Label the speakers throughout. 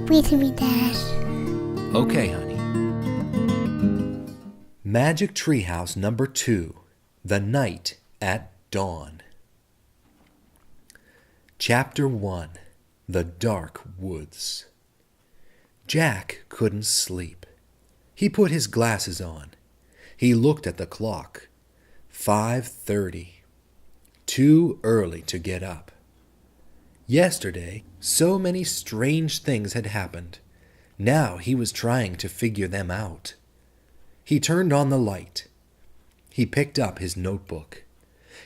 Speaker 1: with me, Dad.
Speaker 2: Okay, honey. Magic Treehouse number 2, The Night at Dawn. Chapter 1, The Dark Woods. Jack couldn't sleep. He put his glasses on. He looked at the clock. 5:30. Too early to get up. Yesterday, so many strange things had happened. Now he was trying to figure them out. He turned on the light. He picked up his notebook.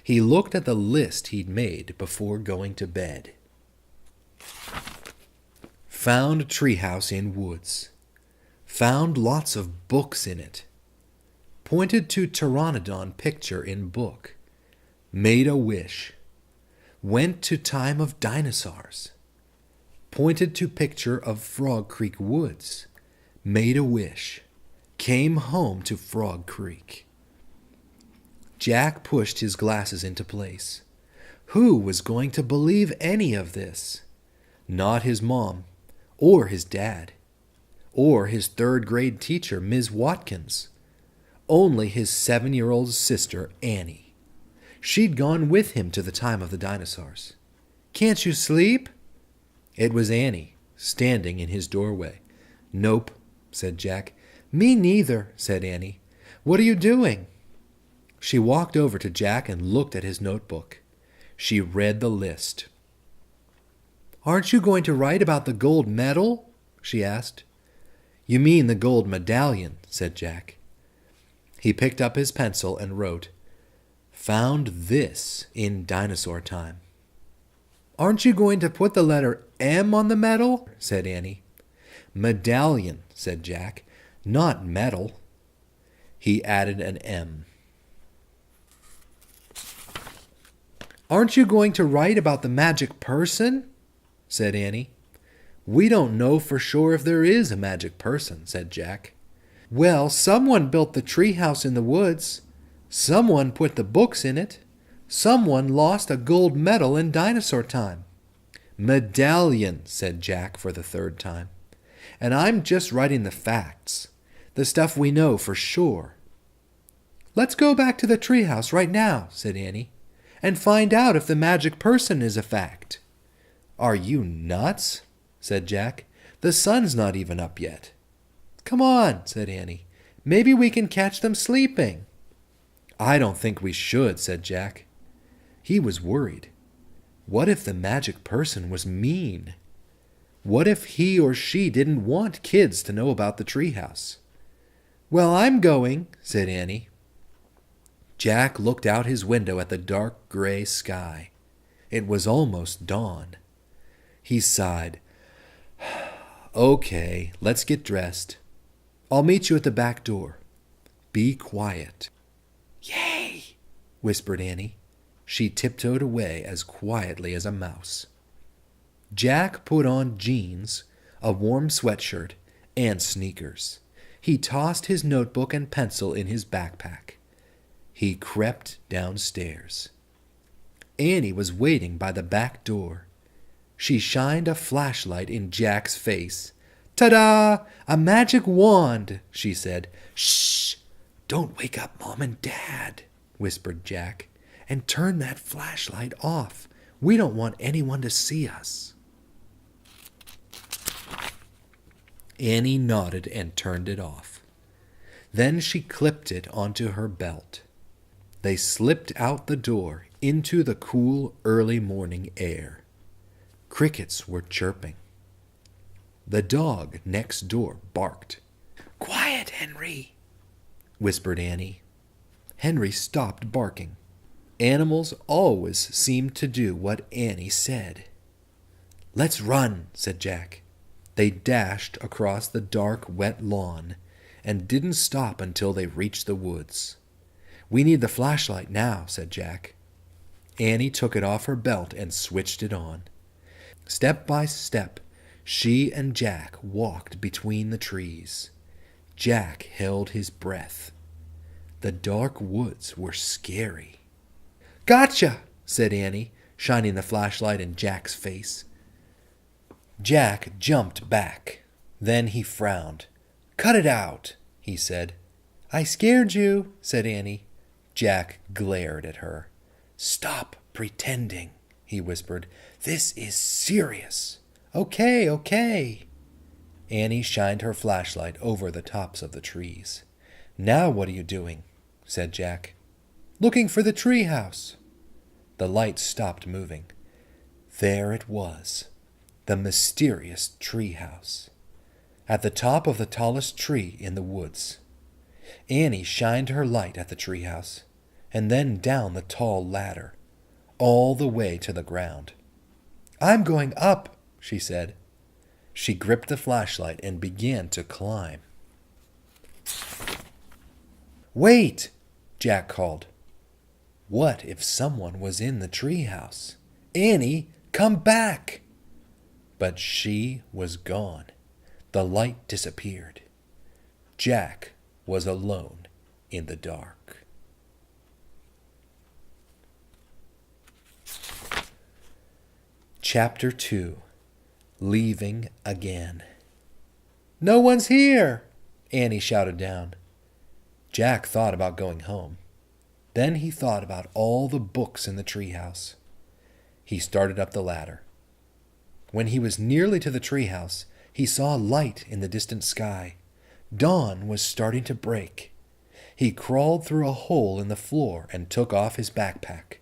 Speaker 2: He looked at the list he'd made before going to bed. Found treehouse in woods. Found lots of books in it. Pointed to pteranodon picture in book. Made a wish. Went to time of dinosaurs. Pointed to picture of Frog Creek woods. Made a wish. Came home to Frog Creek. Jack pushed his glasses into place. Who was going to believe any of this? Not his mom, or his dad, or his third-grade teacher, Ms. Watkins. Only his 7-year-old sister, Annie. She'd gone with him to the time of the dinosaurs. "Can't you sleep?" It was Annie, standing in his doorway. "Nope," said Jack. "Me neither," said Annie. "What are you doing?" She walked over to Jack and looked at his notebook. She read the list. "Aren't you going to write about the gold medal?" she asked. "You mean the gold medallion," said Jack. He picked up his pencil and wrote, "Found this in dinosaur time." "Aren't you going to put the letter M on the medal?" said Annie. "Medallion," said Jack, "not medal." He added an M. "Aren't you going to write about the magic person?" said Annie. "We don't know for sure if there is a magic person," said Jack. "Well, someone built the treehouse in the woods. Someone put the books in it. Someone lost a gold medal in dinosaur time." "Medallion," said Jack for the third time. "And I'm just writing the facts, the stuff we know for sure." "Let's go back to the treehouse right now," said Annie, "and find out if the magic person is a fact." "Are you nuts?" said Jack. "The sun's not even up yet." "Come on," said Annie. "Maybe we can catch them sleeping." "I don't think we should," said Jack. He was worried. What if the magic person was mean? What if he or she didn't want kids to know about the treehouse? "Well, I'm going," said Annie. Jack looked out his window at the dark gray sky. It was almost dawn. He sighed. "Okay, let's get dressed. I'll meet you at the back door. Be quiet." "Yay!" whispered Annie. She tiptoed away as quietly as a mouse. Jack put on jeans, a warm sweatshirt, and sneakers. He tossed his notebook and pencil in his backpack. He crept downstairs. Annie was waiting by the back door. She shined a flashlight in Jack's face. "Ta-da! A magic wand!" she said. "Shh! Don't wake up Mom and Dad," whispered Jack. "And turn that flashlight off. We don't want anyone to see us." Annie nodded and turned it off. Then she clipped it onto her belt. They slipped out the door into the cool early morning air. Crickets were chirping. The dog next door barked. "Quiet, Henry," whispered Annie. Henry stopped barking. Animals always seemed to do what Annie said. "Let's run," said Jack. They dashed across the dark, wet lawn and didn't stop until they reached the woods. "We need the flashlight now," said Jack. Annie took it off her belt and switched it on. Step by step, she and Jack walked between the trees. Jack held his breath. The dark woods were scary. "Gotcha!" said Annie, shining the flashlight in Jack's face. Jack jumped back. Then he frowned. "Cut it out," he said. "I scared you," said Annie. Jack glared at her. "Stop pretending," he whispered. "This is serious." "Okay, okay." Annie shined her flashlight over the tops of the trees. "Now what are you doing?" said Jack. "Looking for the tree house." The light stopped moving. There it was, the mysterious tree house, at the top of the tallest tree in the woods. Annie shined her light at the tree house, and then down the tall ladder, all the way to the ground. "I'm going up," she said. She gripped the flashlight and began to climb. "Wait!" Jack called. What if someone was in the treehouse? "Annie, come back!" But she was gone. The light disappeared. Jack was alone in the dark. Chapter 2. Leaving Again. "No one's here!" Annie shouted down. Jack thought about going home. Then he thought about all the books in the treehouse. He started up the ladder. When he was nearly to the treehouse, he saw light in the distant sky. Dawn was starting to break. He crawled through a hole in the floor and took off his backpack.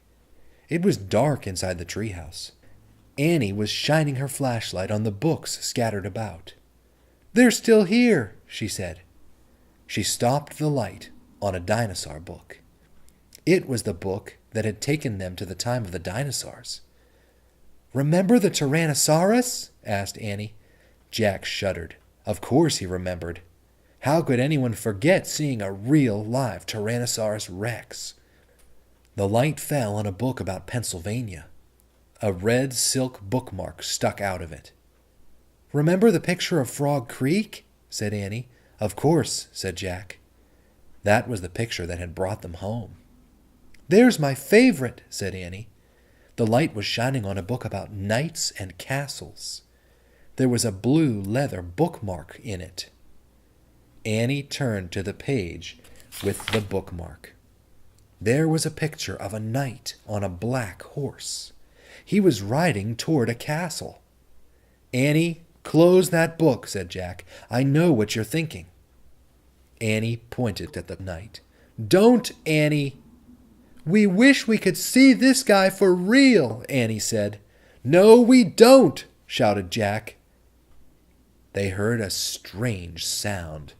Speaker 2: It was dark inside the treehouse. Annie was shining her flashlight on the books scattered about. "They're still here," she said. She stopped the light on a dinosaur book. It was the book that had taken them to the time of the dinosaurs. "Remember the Tyrannosaurus?" asked Annie. Jack shuddered. Of course he remembered. How could anyone forget seeing a real, live Tyrannosaurus Rex? The light fell on a book about Pennsylvania. A red silk bookmark stuck out of it. "Remember the picture of Frog Creek?" said Annie. "Of course," said Jack. That was the picture that had brought them home. "There's my favorite," said Annie. The light was shining on a book about knights and castles. There was a blue leather bookmark in it. Annie turned to the page with the bookmark. There was a picture of a knight on a black horse. He was riding toward a castle. "Annie, close that book," said Jack. "I know what you're thinking." Annie pointed at the knight. "Don't, Annie!" "We wish we could see this guy for real," Annie said. "No, we don't," shouted Jack. They heard a strange sound.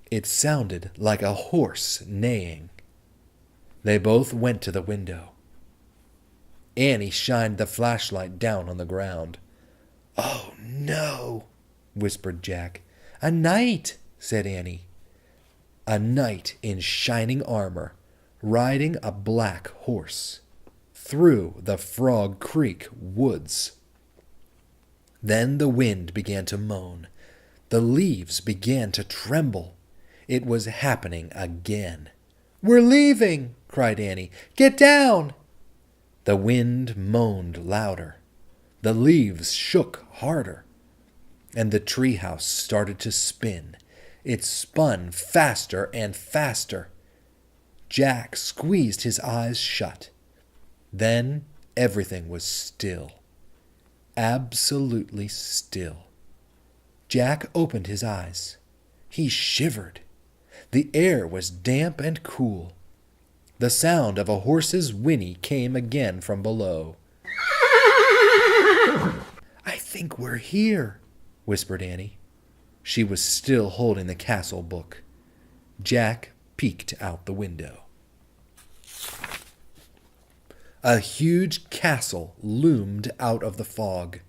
Speaker 2: It sounded like a horse neighing. They both went to the window. Annie shined the flashlight down on the ground. "Oh, no," whispered Jack. "A knight," said Annie. A knight in shining armor, riding a black horse, through the Frog Creek woods. Then the wind began to moan. The leaves began to tremble. It was happening again. "We're leaving!" cried Annie. "Get down!" The wind moaned louder. The leaves shook harder. And the treehouse started to spin. It spun faster and faster. Jack squeezed his eyes shut. Then everything was still. Absolutely still. Jack opened his eyes. He shivered. The air was damp and cool. The sound of a horse's whinny came again from below. "I think we're here," whispered Annie. She was still holding the castle book. Jack peeked out the window. A huge castle loomed out of the fog.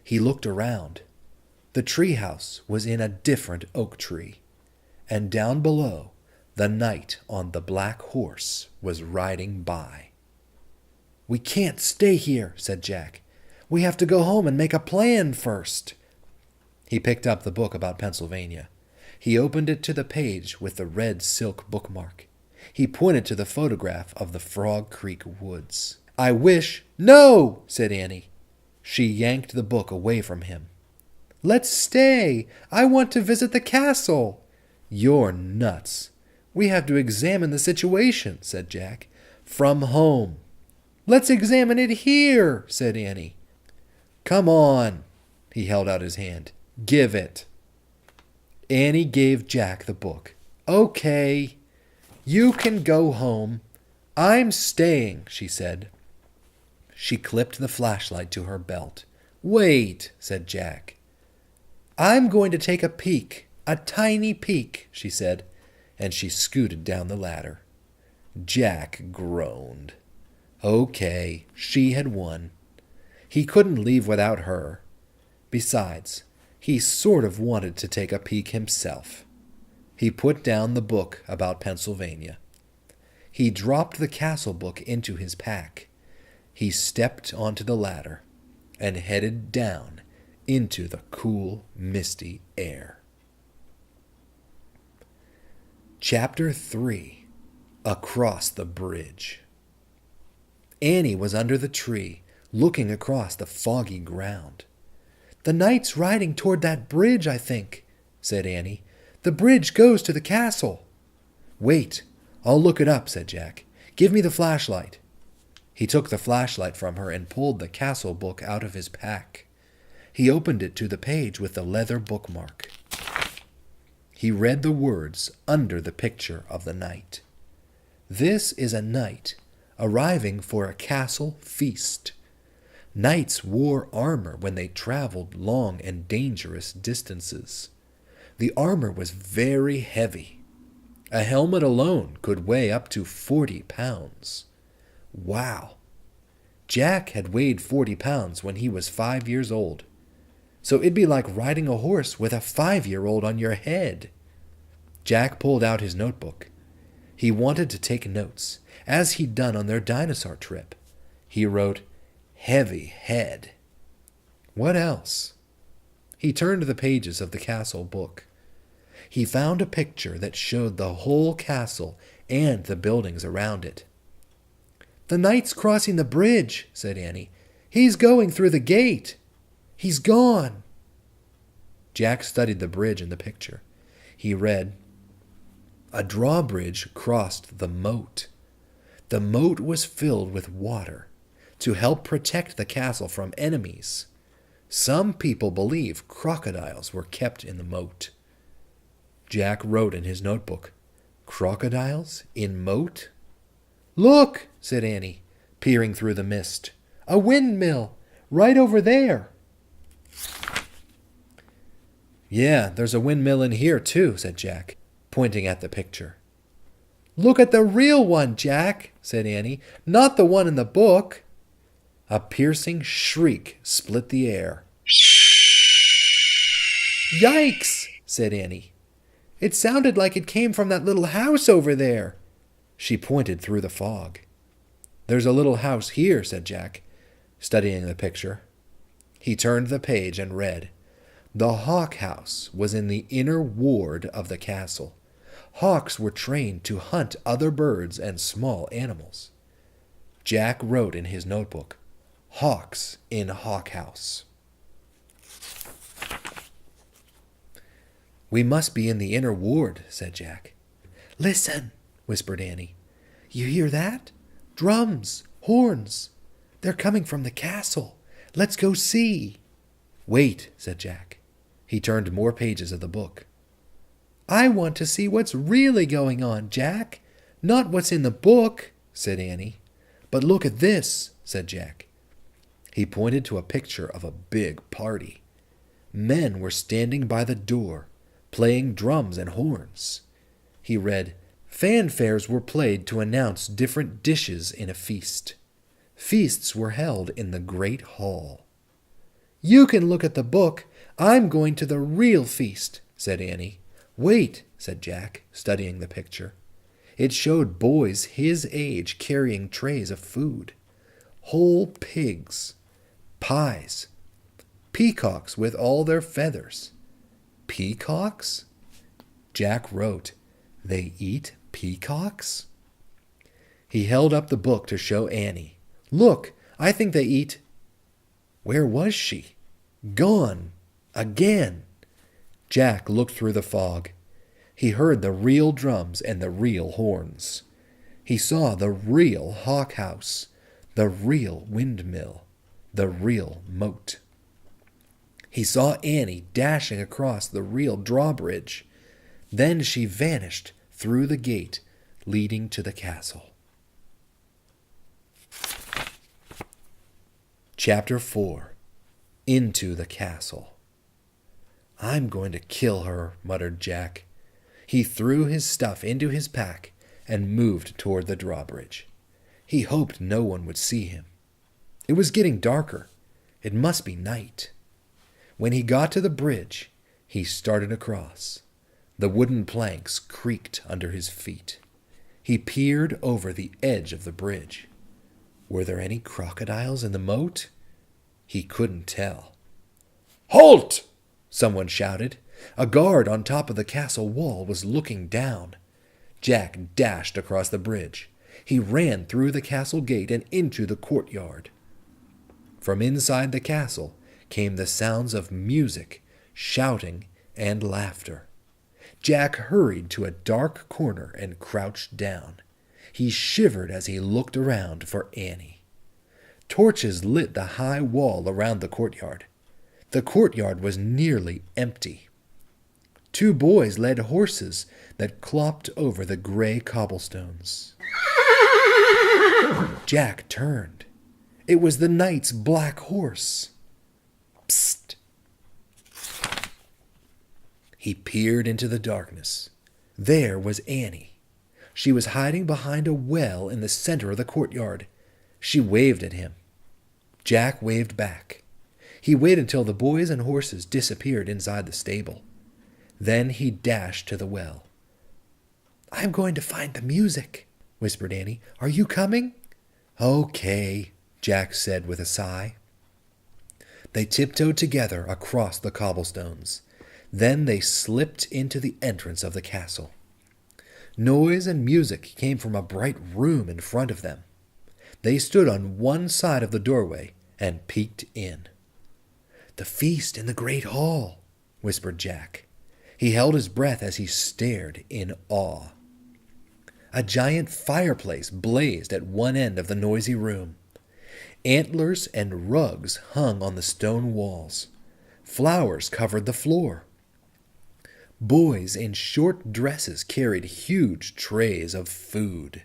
Speaker 2: He looked around. The treehouse was in a different oak tree, and down below, the knight on the black horse was riding by. "We can't stay here," said Jack. "We have to go home and make a plan first." He picked up the book about Pennsylvania. He opened it to the page with the red silk bookmark. He pointed to the photograph of the Frog Creek woods. "I wish—" "No!" said Annie. She yanked the book away from him. "Let's stay! I want to visit the castle!" "You're nuts. We have to examine the situation," said Jack. "From home." "Let's examine it here," said Annie. "Come on." He held out his hand. "Give it." Annie gave Jack the book. "Okay, you can go home. I'm staying," she said. She clipped the flashlight to her belt. "Wait," said Jack. "I'm going to take a peek, a tiny peek," she said, and she scooted down the ladder. Jack groaned. Okay, she had won. He couldn't leave without her. Besides, he sort of wanted to take a peek himself. He put down the book about Pennsylvania. He dropped the castle book into his pack. He stepped onto the ladder and headed down into the cool, misty air. Chapter 3. Across the Bridge. Annie was under the tree, looking across the foggy ground. "The knight's riding toward that bridge, I think," said Annie. "The bridge goes to the castle." "Wait, I'll look it up," said Jack. "Give me the flashlight." He took the flashlight from her and pulled the castle book out of his pack. He opened it to the page with the leather bookmark. He read the words under the picture of the knight. "This is a knight arriving for a castle feast." Knights wore armor when they traveled long and dangerous distances. The armor was very heavy. A helmet alone could weigh up to 40 pounds. Wow! Jack had weighed 40 pounds when he was 5 years old. So it'd be like riding a horse with a 5-year-old on your head. Jack pulled out his notebook. He wanted to take notes, as he'd done on their dinosaur trip. He wrote, "Heavy head." What else? He turned the pages of the castle book. He found a picture that showed the whole castle and the buildings around it. "The knight's crossing the bridge," said Annie. "He's going through the gate. He's gone." Jack studied the bridge in the picture. He read, "A drawbridge crossed the moat. The moat was filled with water to help protect the castle from enemies. Some people believe crocodiles were kept in the moat." Jack wrote in his notebook, "Crocodiles in moat?" "Look," said Annie, peering through the mist. "A windmill, right over there." "Yeah, there's a windmill in here too," said Jack, pointing at the picture. "Look at the real one, Jack," said Annie, "not the one in the book." A piercing shriek split the air. "Yikes," said Annie. "It sounded like it came from that little house over there." She pointed through the fog. "There's a little house here," said Jack, studying the picture. He turned the page and read, "The hawk house was in the inner ward of the castle. Hawks were trained to hunt other birds and small animals." Jack wrote in his notebook, "Hawks in Hawk House." "We must be in the inner ward," said Jack. "Listen," whispered Annie. "You hear that? Drums, horns. They're coming from the castle. Let's go see." "Wait," said Jack. He turned more pages of the book. "I want to see what's really going on, Jack, not what's in the book," said Annie. "But look at this," said Jack. He pointed to a picture of a big party. Men were standing by the door, playing drums and horns. He read, "Fanfares were played to announce different dishes in a feast. Feasts were held in the great hall." "You can look at the book. I'm going to the real feast," said Annie. "Wait," said Jack, studying the picture. It showed boys his age carrying trays of food. Whole pigs, pies, peacocks with all their feathers. Peacocks? Jack wrote, "They eat peacocks?" He held up the book to show Annie. "Look, I think they eat..." Where was she? Gone. Again. Jack looked through the fog. He heard the real drums and the real horns. He saw the real hawk house, the real windmill, the real moat. He saw Annie dashing across the real drawbridge. Then she vanished through the gate leading to the castle. Chapter 4. Into the Castle. I'm going to kill her, muttered Jack. He threw his stuff into his pack and moved toward the drawbridge. He hoped no one would see him. It was getting darker. It must be night. When he got to the bridge, he started across. The wooden planks creaked under his feet. He peered over the edge of the bridge. Were there any crocodiles in the moat? He couldn't tell. "Halt!" someone shouted. A guard on top of the castle wall was looking down. Jack dashed across the bridge. He ran through the castle gate and into the courtyard. From inside the castle came the sounds of music, shouting, and laughter. Jack hurried to a dark corner and crouched down. He shivered as he looked around for Annie. Torches lit the high wall around the courtyard. The courtyard was nearly empty. 2 boys led horses that clopped over the gray cobblestones. Jack turned. It was the knight's black horse. Psst! He peered into the darkness. There was Annie. She was hiding behind a well in the center of the courtyard. She waved at him. Jack waved back. He waited until the boys and horses disappeared inside the stable. Then he dashed to the well. "I'm going to find the music," whispered Annie. "Are you coming?" "Okay," Jack said with a sigh. They tiptoed together across the cobblestones. Then they slipped into the entrance of the castle. Noise and music came from a bright room in front of them. They stood on one side of the doorway and peeked in. "The feast in the great hall," whispered Jack. He held his breath as he stared in awe. A giant fireplace blazed at one end of the noisy room. Antlers and rugs hung on the stone walls. Flowers covered the floor. Boys in short dresses carried huge trays of food.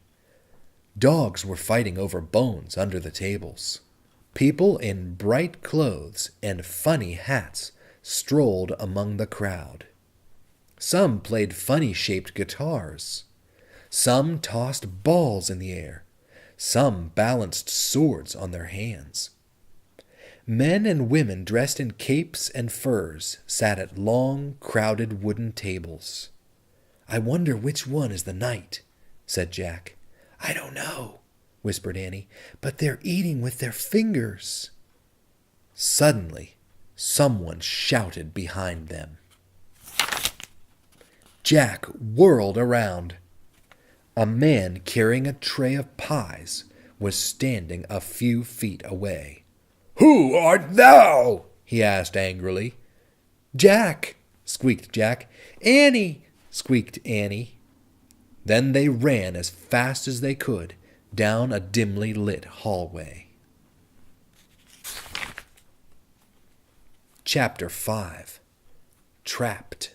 Speaker 2: Dogs were fighting over bones under the tables. People in bright clothes and funny hats strolled among the crowd. Some played funny-shaped guitars. Some tossed balls in the air. Some balanced swords on their hands. Men and women dressed in capes and furs sat at long, crowded wooden tables. "I wonder which one is the knight," said Jack. "I don't know," whispered Annie, "but they're eating with their fingers." Suddenly, someone shouted behind them. Jack whirled around. A man carrying a tray of pies was standing a few feet away. "Who art thou?" he asked angrily. "Jack," squeaked Jack. "Annie," squeaked Annie. Then they ran as fast as they could down a dimly lit hallway. Chapter 5. Trapped.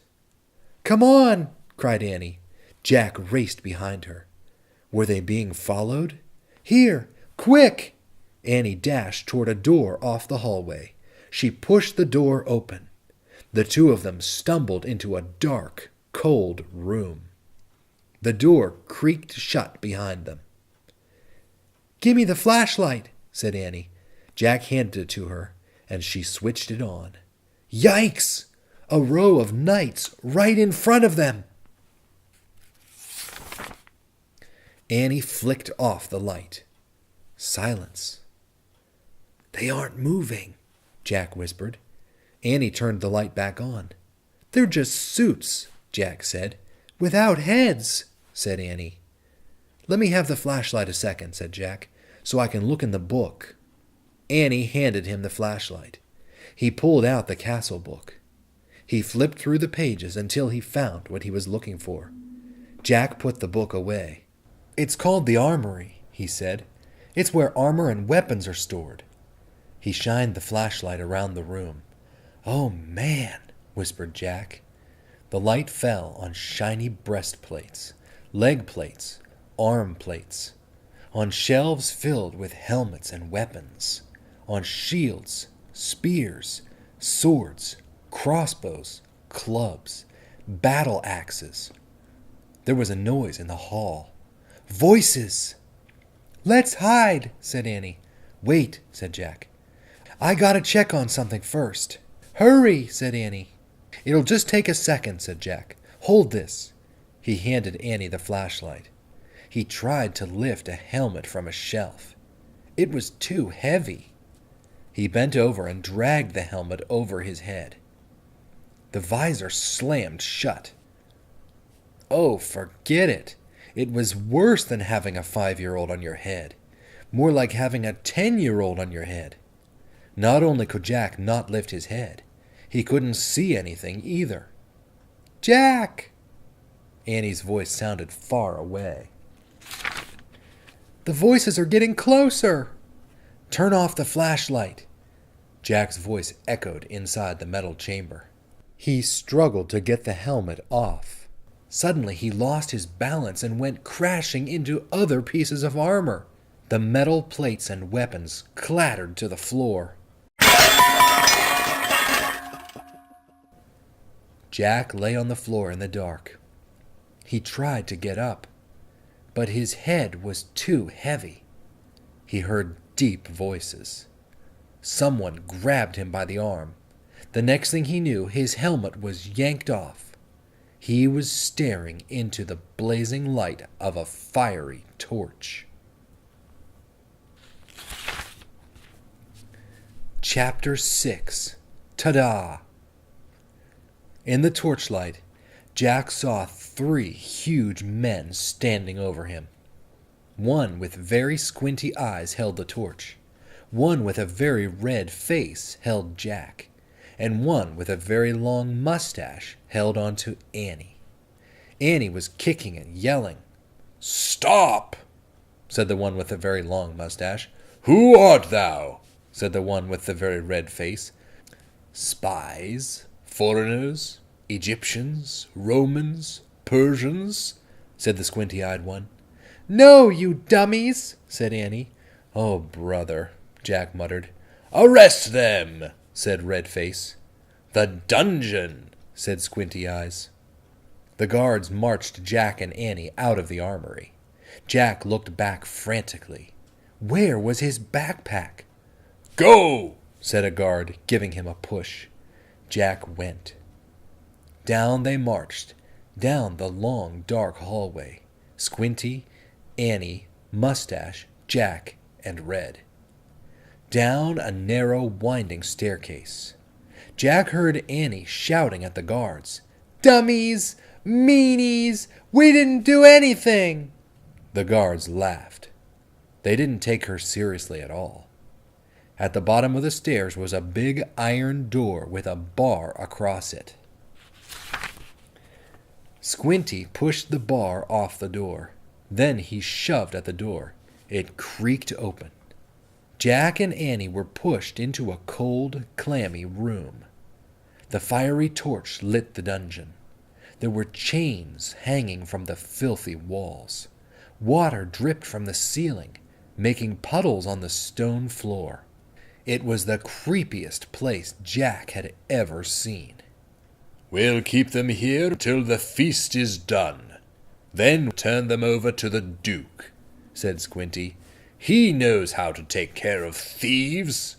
Speaker 2: "Come on!" cried Annie. Jack raced behind her. Were they being followed? "Here! Quick!" Annie dashed toward a door off the hallway. She pushed the door open. The 2 of them stumbled into a dark, cold room. The door creaked shut behind them. "Give me the flashlight," said Annie. Jack handed it to her, and she switched it on. Yikes! A row of knights right in front of them! Annie flicked off the light. Silence. "They aren't moving," Jack whispered. Annie turned the light back on. "They're just suits," Jack said. "Without heads," said Annie. "Let me have the flashlight a second," said Jack, "so I can look in the book." Annie handed him the flashlight. He pulled out the castle book. He flipped through the pages until he found what he was looking for. Jack put the book away. "It's called the Armory," he said. "It's where armor and weapons are stored." He shined the flashlight around the room. "Oh, man," whispered Jack. The light fell on shiny breastplates, leg plates, arm plates, on shelves filled with helmets and weapons, on shields, spears, swords, crossbows, clubs, battle axes. There was a noise in the hall. Voices! "Let's hide," said Annie. "Wait," said Jack. "I gotta check on something first." "Hurry," said Annie. "It'll just take a second," said Jack. "Hold this." He handed Annie the flashlight. He tried to lift a helmet from a shelf. It was too heavy. He bent over and dragged the helmet over his head. The visor slammed shut. Oh, forget it. It was worse than having a 5-year-old on your head. More like having a 10-year-old on your head. Not only could Jack not lift his head, he couldn't see anything either. "Jack!" Annie's voice sounded far away. "The voices are getting closer." "Turn off the flashlight." Jack's voice echoed inside the metal chamber. He struggled to get the helmet off. Suddenly he lost his balance and went crashing into other pieces of armor. The metal plates and weapons clattered to the floor. Jack lay on the floor in the dark. He tried to get up, but his head was too heavy. He heard deep voices. Someone grabbed him by the arm. The next thing he knew, his helmet was yanked off. He was staring into the blazing light of a fiery torch. Chapter 6. Ta-da! In the torchlight, Jack saw 3 huge men standing over him. One with very squinty eyes held the torch. One with a very red face held Jack. And one with a very long mustache held on to Annie. Annie was kicking and yelling. "Stop!" said the one with the very long mustache. "Who art thou?" said the one with the very red face. "Spies, foreigners, Egyptians, Romans, Persians," said the squinty-eyed one. "No, you dummies," said Annie. "Oh, brother," Jack muttered. "Arrest them," said Redface. "The dungeon," said Squinty Eyes. The guards marched Jack and Annie out of the armory. Jack looked back frantically. Where was his backpack? "Go," said a guard, giving him a push. Jack went. Down they marched, down the long, dark hallway. Squinty, Annie, Mustache, Jack, and Red. Down a narrow, winding staircase. Jack heard Annie shouting at the guards. "Dummies! Meanies! We didn't do anything!" The guards laughed. They didn't take her seriously at all. At the bottom of the stairs was a big iron door with a bar across it. Squinty pushed the bar off the door. Then he shoved at the door. It creaked open. Jack and Annie were pushed into a cold, clammy room. The fiery torch lit the dungeon. There were chains hanging from the filthy walls. Water dripped from the ceiling, making puddles on the stone floor. It was the creepiest place Jack had ever seen. "We'll keep them here till the feast is done. Then turn them over to the Duke," said Squinty. "He knows how to take care of thieves."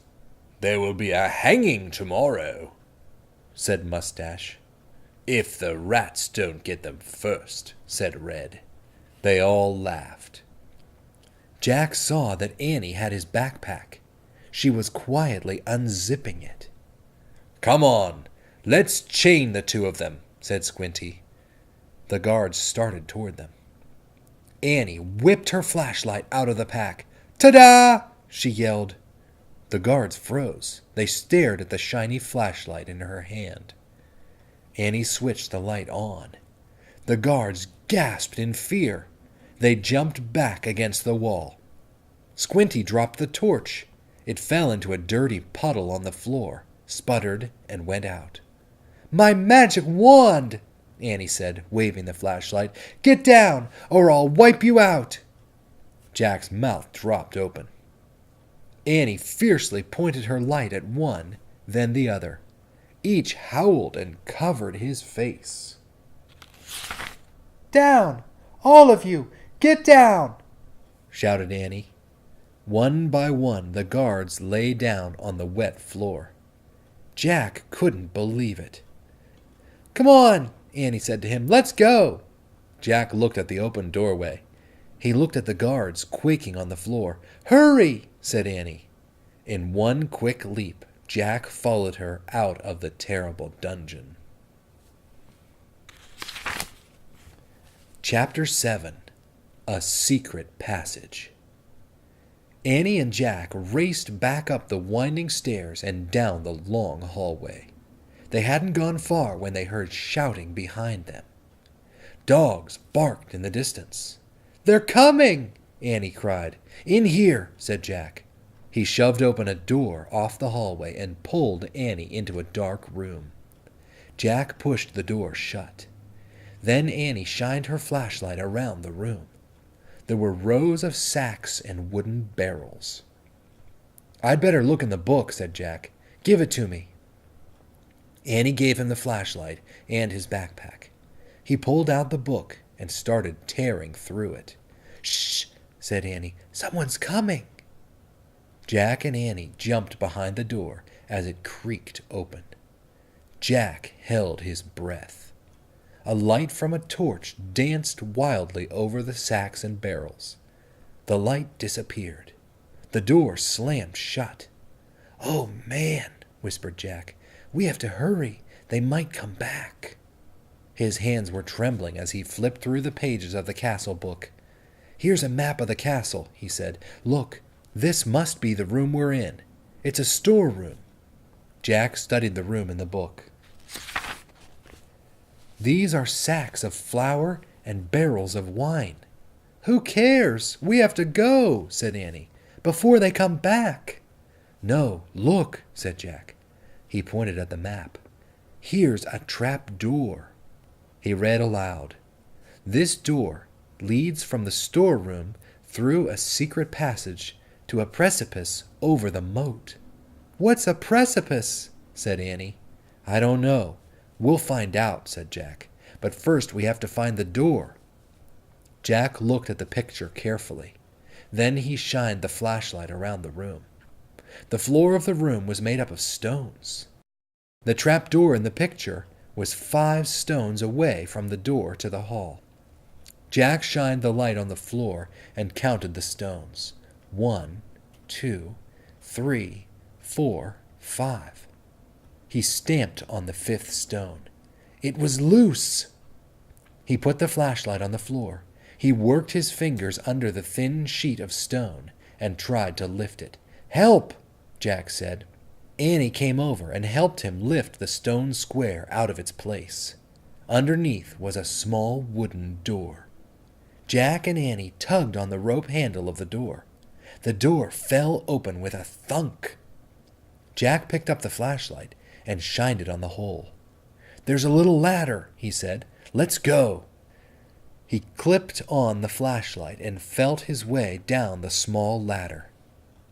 Speaker 2: "There will be a hanging tomorrow," said Mustache. "If the rats don't get them first," said Red. They all laughed. Jack saw that Annie had his backpack. She was quietly unzipping it. "Come on, let's chain the 2 of them," said Squinty. The guards started toward them. Annie whipped her flashlight out of the pack. "Ta-da!" she yelled. The guards froze. They stared at the shiny flashlight in her hand. Annie switched the light on. The guards gasped in fear. They jumped back against the wall. Squinty dropped the torch. It fell into a dirty puddle on the floor, sputtered, and went out. "My magic wand!" Annie said, waving the flashlight. "Get down, or I'll wipe you out!" Jack's mouth dropped open. Annie fiercely pointed her light at one, then the other. Each howled and covered his face. "Down! All of you! Get down!" shouted Annie. One by one, the guards lay down on the wet floor. Jack couldn't believe it. "Come on," Annie said to him. "Let's go." Jack looked at the open doorway. He looked at the guards quaking on the floor. "Hurry," said Annie. In one quick leap, Jack followed her out of the terrible dungeon. Chapter 7. A Secret Passage. Annie and Jack raced back up the winding stairs and down the long hallway. They hadn't gone far when they heard shouting behind them. Dogs barked in the distance. "They're coming!" Annie cried. "In here," said Jack. He shoved open a door off the hallway and pulled Annie into a dark room. Jack pushed the door shut. Then Annie shined her flashlight around the room. There were rows of sacks and wooden barrels. "I'd better look in the book," said Jack. "Give it to me." Annie gave him the flashlight and his backpack. He pulled out the book and started tearing through it. "Shh," said Annie. "Someone's coming." Jack and Annie jumped behind the door as it creaked open. Jack held his breath. A light from a torch danced wildly over the sacks and barrels. The light disappeared. The door slammed shut. "Oh, man," whispered Jack. "We have to hurry. They might come back." His hands were trembling as he flipped through the pages of the castle book. "Here's a map of the castle," he said. "Look, this must be the room we're in. It's a storeroom." Jack studied the room in the book. "These are sacks of flour and barrels of wine." "Who cares? We have to go," said Annie, "before they come back." "No, look," said Jack. He pointed at the map. "Here's a trap door." He read aloud. "This door leads from the storeroom through a secret passage to a precipice over the moat." "What's a precipice?" said Annie. "I don't know. We'll find out," said Jack. "But first we have to find the door." Jack looked at the picture carefully. Then he shined the flashlight around the room. The floor of the room was made up of stones. The trap door in the picture was 5 stones away from the door to the hall. Jack shined the light on the floor and counted the stones. 1, 2, 3, 4, 5. He stamped on the 5th stone. It was loose! He put the flashlight on the floor. He worked his fingers under the thin sheet of stone and tried to lift it. "Help!" Jack said. Annie came over and helped him lift the stone square out of its place. Underneath was a small wooden door. Jack and Annie tugged on the rope handle of the door. The door fell open with a thunk. Jack picked up the flashlight and shined it on the hole. "There's a little ladder," he said. "Let's go." He clipped on the flashlight and felt his way down the small ladder.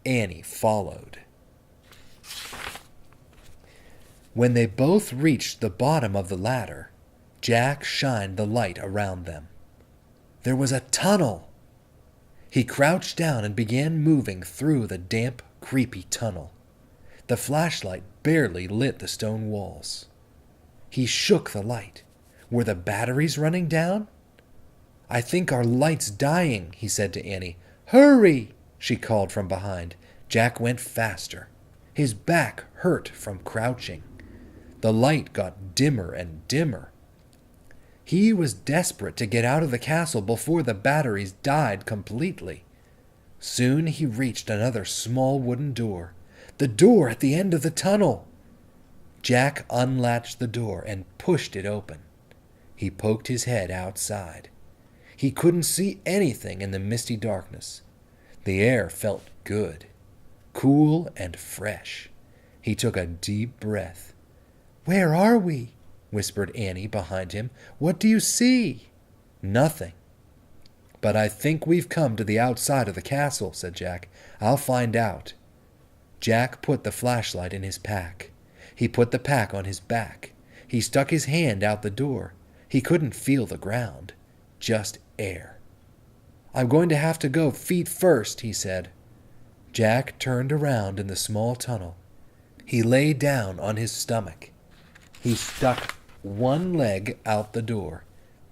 Speaker 2: Annie followed. When they both reached the bottom of the ladder, Jack shined the light around them. There was a tunnel. He crouched down and began moving through the damp, creepy tunnel. The flashlight barely lit the stone walls. He shook the light. Were the batteries running down? "I think our light's dying," he said to Annie. "Hurry!" she called from behind. Jack went faster. His back hurt from crouching. The light got dimmer and dimmer. He was desperate to get out of the castle before the batteries died completely. Soon he reached another small wooden door. The door at the end of the tunnel. Jack unlatched the door and pushed it open. He poked his head outside. He couldn't see anything in the misty darkness. The air felt good, cool and fresh. He took a deep breath. "Where are we?" whispered Annie behind him. "What do you see?" "Nothing. But I think we've come to the outside of the castle," said Jack. "I'll find out." Jack put the flashlight in his pack. He put the pack on his back. He stuck his hand out the door. He couldn't feel the ground, just air. "I'm going to have to go feet first," he said. Jack turned around in the small tunnel. He lay down on his stomach. He stuck one leg out the door,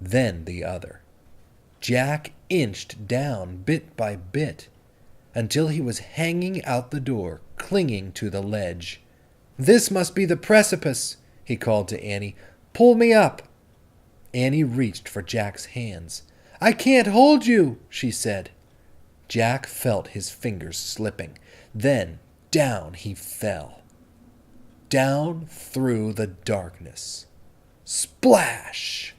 Speaker 2: then the other. Jack inched down bit by bit until he was hanging out the door, clinging to the ledge. "This must be the precipice," he called to Annie. "Pull me up." Annie reached for Jack's hands. "I can't hold you," she said. Jack felt his fingers slipping. Then down he fell. Down through the darkness. Splash!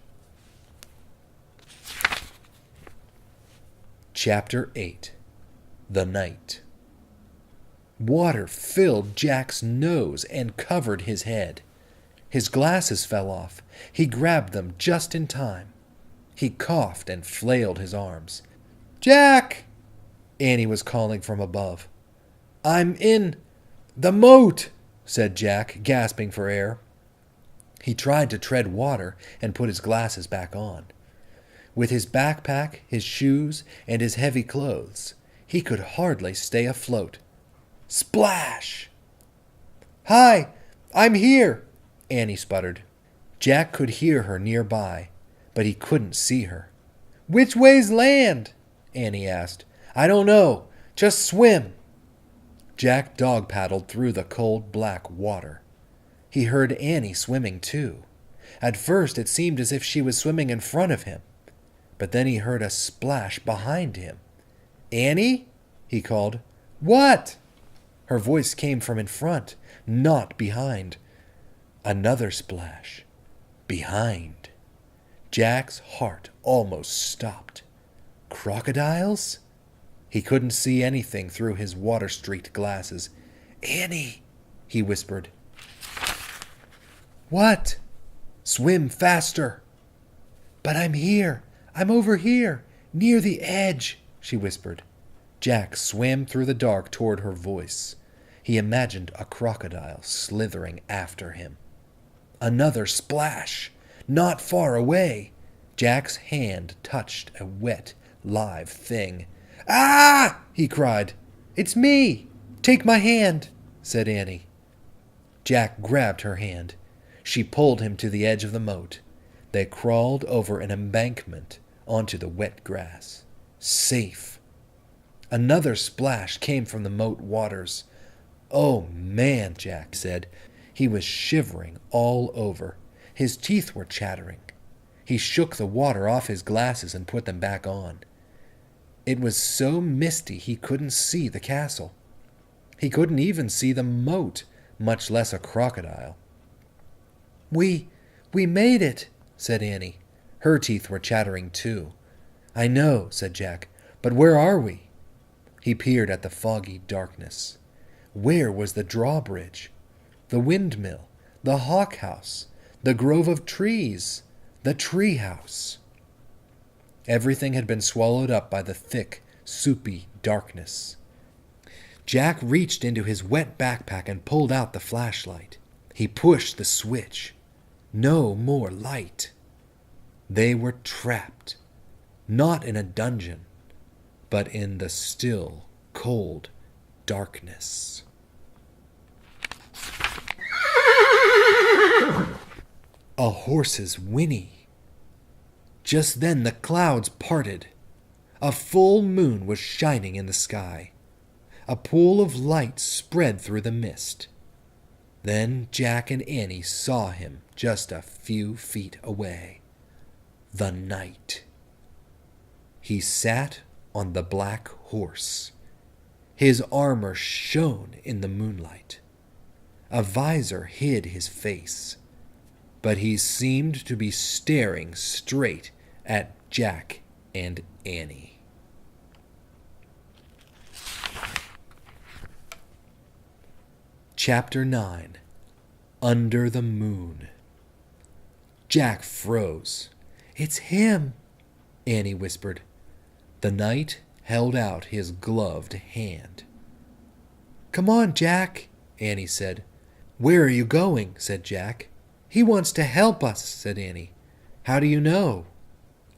Speaker 2: Chapter 8. The Night. Water filled Jack's nose and covered his head. His glasses fell off. He grabbed them just in time. He coughed and flailed his arms. "Jack!" Annie was calling from above. "I'm in the moat," said Jack, gasping for air. He tried to tread water and put his glasses back on. With his backpack, his shoes, and his heavy clothes, he could hardly stay afloat. Splash! "Hi, I'm here," Annie sputtered. Jack could hear her nearby, but he couldn't see her. "Which way's land?" Annie asked. "I don't know. Just swim." Jack dog-paddled through the cold black water. He heard Annie swimming too. At first it seemed as if she was swimming in front of him, but then he heard a splash behind him. "Annie?" he called. "What?" Her voice came from in front, not behind. Another splash. Behind. Jack's heart almost stopped. Crocodiles? He couldn't see anything through his water-streaked glasses. "Annie," he whispered. "What?" "Swim faster." "But I'm here. I'm over here, near the edge," she whispered. Jack swam through the dark toward her voice. He imagined a crocodile slithering after him. Another splash, not far away. Jack's hand touched a wet, live thing. "Ah!" he cried. "It's me! Take my hand," said Annie. Jack grabbed her hand. She pulled him to the edge of the moat. They crawled over an embankment onto the wet grass. Safe. Another splash came from the moat waters. "Oh, man," Jack said. He was shivering all over. His teeth were chattering. He shook the water off his glasses and put them back on. It was so misty he couldn't see the castle. He couldn't even see the moat, much less a crocodile. We made it," said Annie. Her teeth were chattering too. "I know," said Jack, "but where are we?" He peered at the foggy darkness. Where was the drawbridge? The windmill? The hawk house? The grove of trees? The tree house? Everything had been swallowed up by the thick, soupy darkness. Jack reached into his wet backpack and pulled out the flashlight. He pushed the switch. No more light. They were trapped, not in a dungeon, but in the still, cold darkness. A horse's whinny. Just then the clouds parted. A full moon was shining in the sky. A pool of light spread through the mist. Then Jack and Annie saw him just a few feet away. The knight. He sat on the black horse. His armor shone in the moonlight. A visor hid his face, but he seemed to be staring straight at Jack and Annie. Chapter 9. Under the Moon. Jack froze. "It's him," Annie whispered. The knight held out his gloved hand. "Come on, Jack," Annie said. "Where are you going?" said Jack. "He wants to help us," said Annie. "How do you know?"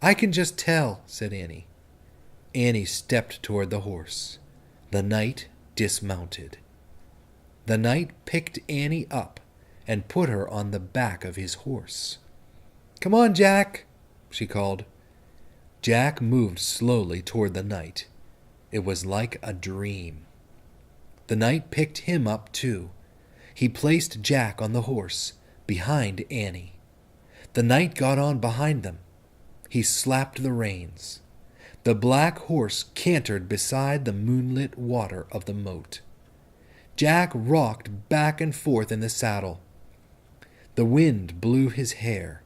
Speaker 2: "I can just tell," said Annie. Annie stepped toward the horse. The knight dismounted. The knight picked Annie up and put her on the back of his horse. "Come on, Jack," she called. Jack moved slowly toward the knight. It was like a dream. The knight picked him up too. He placed Jack on the horse, behind Annie. The knight got on behind them. He slapped the reins. The black horse cantered beside the moonlit water of the moat. Jack rocked back and forth in the saddle. The wind blew his hair.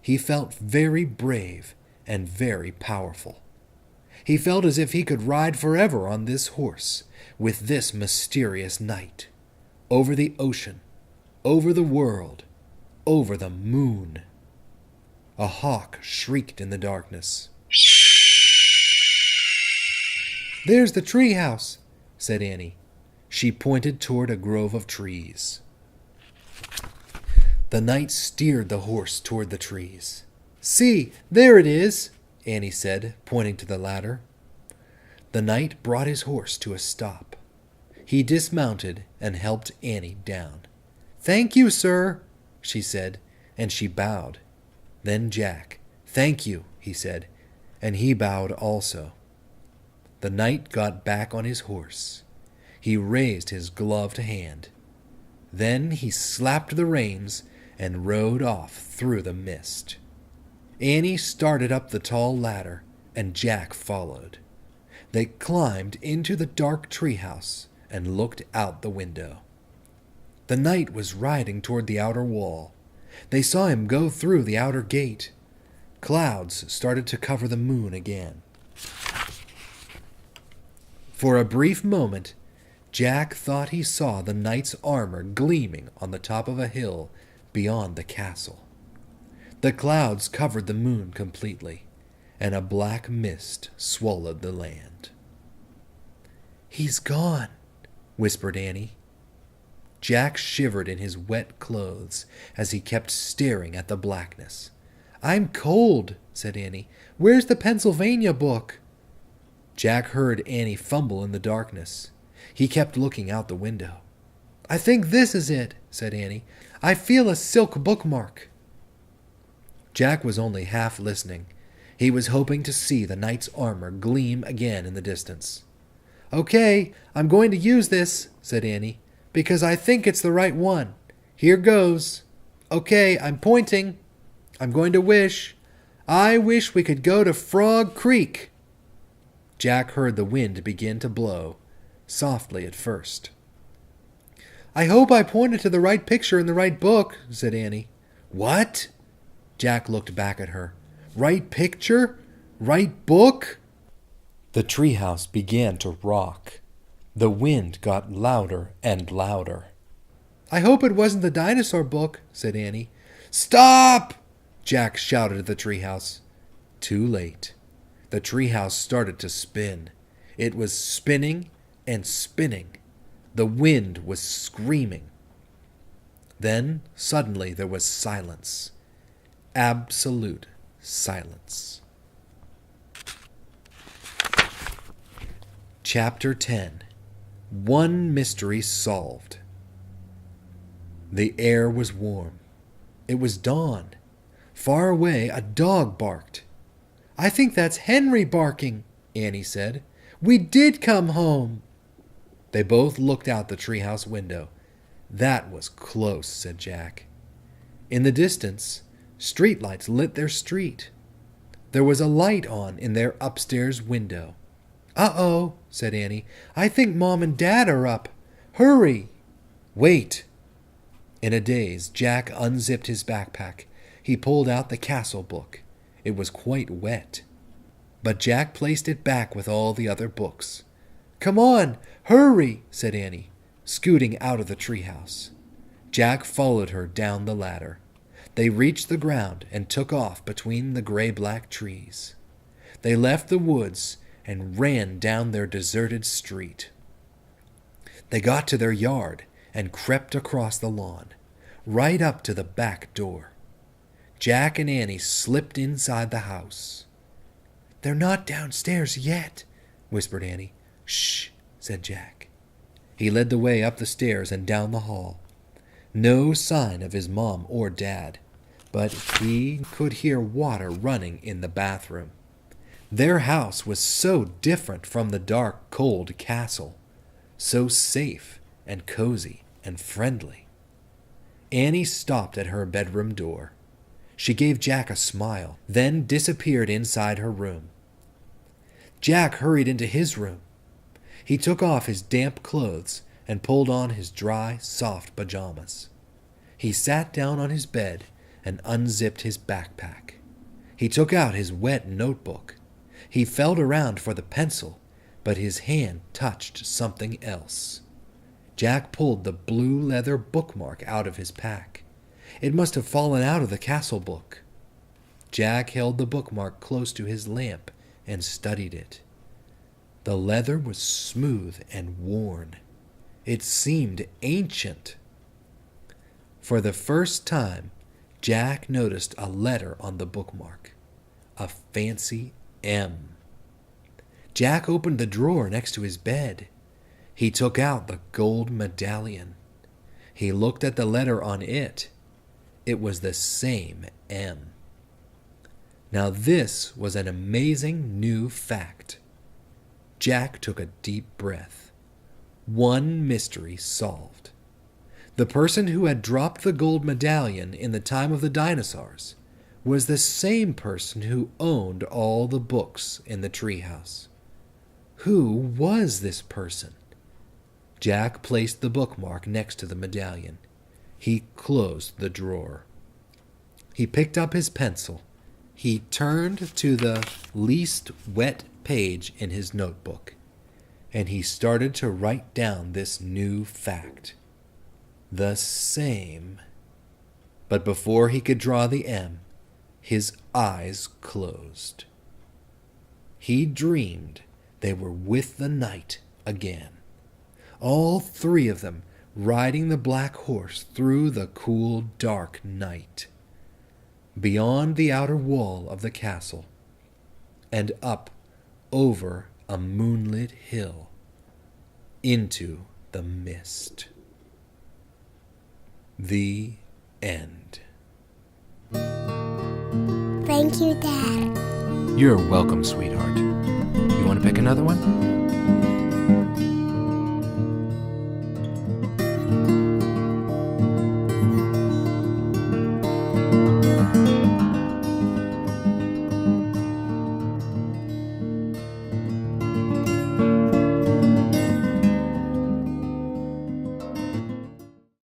Speaker 2: He felt very brave and very powerful. He felt as if he could ride forever on this horse with this mysterious knight, over the ocean, over the world, over the moon. A hawk shrieked in the darkness. "There's the tree house," said Annie. She pointed toward a grove of trees. The knight steered the horse toward the trees. "See, there it is," Annie said, pointing to the ladder. The knight brought his horse to a stop. He dismounted and helped Annie down. "Thank you, sir," she said, and she bowed. Then Jack, "Thank you," he said, and he bowed also. The knight got back on his horse. He raised his gloved hand. Then he slapped the reins and rode off through the mist. Annie started up the tall ladder, and Jack followed. They climbed into the dark treehouse and looked out the window. The knight was riding toward the outer wall. They saw him go through the outer gate. Clouds started to cover the moon again. For a brief moment, Jack thought he saw the knight's armor gleaming on the top of a hill beyond the castle. The clouds covered the moon completely, and a black mist swallowed the land. "He's gone," whispered Annie. Jack shivered in his wet clothes as he kept staring at the blackness. "I'm cold," said Annie. "Where's the Pennsylvania book?" Jack heard Annie fumble in the darkness. He kept looking out the window. "I think this is it," said Annie. "I feel a silk bookmark." Jack was only half listening. He was hoping to see the knight's armor gleam again in the distance. "Okay, I'm going to use this," said Annie, "because I think it's the right one. Here goes. Okay, I'm pointing. I'm going to wish. I wish we could go to Frog Creek." Jack heard the wind begin to blow, softly at first. "I hope I pointed to the right picture in the right book," said Annie. "What?" Jack looked back at her. "Right picture? Right book?" The treehouse began to rock. The wind got louder and louder. "I hope it wasn't the dinosaur book," said Annie. "Stop!" Jack shouted at the treehouse. Too late. The treehouse started to spin. It was spinning and spinning. The wind was screaming. Then, suddenly, there was silence. Absolute silence. Chapter 10. One Mystery Solved. The air was warm. It was dawn. Far away, a dog barked. "I think that's Henry barking," Annie said. "We did come home." They both looked out the treehouse window. "That was close," said Jack. In the distance, streetlights lit their street. There was a light on in their upstairs window. "Uh-oh," said Annie. "I think Mom and Dad are up. Hurry!" "Wait!" In a daze, Jack unzipped his backpack. He pulled out the castle book. It was quite wet. But Jack placed it back with all the other books. "Come on, hurry," said Annie, scooting out of the treehouse. Jack followed her down the ladder. They reached the ground and took off between the gray-black trees. They left the woods and ran down their deserted street. They got to their yard and crept across the lawn, right up to the back door. Jack and Annie slipped inside the house. "They're not downstairs yet," whispered Annie. "Shh," said Jack. He led the way up the stairs and down the hall. No sign of his mom or dad, but he could hear water running in the bathroom. Their house was so different from the dark, cold castle, so safe and cozy and friendly. Annie stopped at her bedroom door. She gave Jack a smile, then disappeared inside her room. Jack hurried into his room. He took off his damp clothes and pulled on his dry, soft pajamas. He sat down on his bed and unzipped his backpack. He took out his wet notebook. He felt around for the pencil, but his hand touched something else. Jack pulled the blue leather bookmark out of his pack. It must have fallen out of the castle book. Jack held the bookmark close to his lamp and studied it. The leather was smooth and worn. It seemed ancient. For the first time, Jack noticed a letter on the bookmark, a fancy M. Jack opened the drawer next to his bed. He took out the gold medallion. He looked at the letter on it. It was the same M. Now this was an amazing new fact. Jack took a deep breath. One mystery solved. The person who had dropped the gold medallion in the time of the dinosaurs was the same person who owned all the books in the treehouse. Who was this person? Jack placed the bookmark next to the medallion. He closed the drawer. He picked up his pencil. He turned to the least wet page in his notebook, and he started to write down this new fact. The same. But before he could draw the M, his eyes closed. He dreamed they were with the knight again. All three of them riding the black horse through the cool, dark night, beyond the outer wall of the castle, and up over a moonlit hill, into the mist. The end.
Speaker 1: Thank you, Dad.
Speaker 2: You're welcome, sweetheart. You want to pick another one?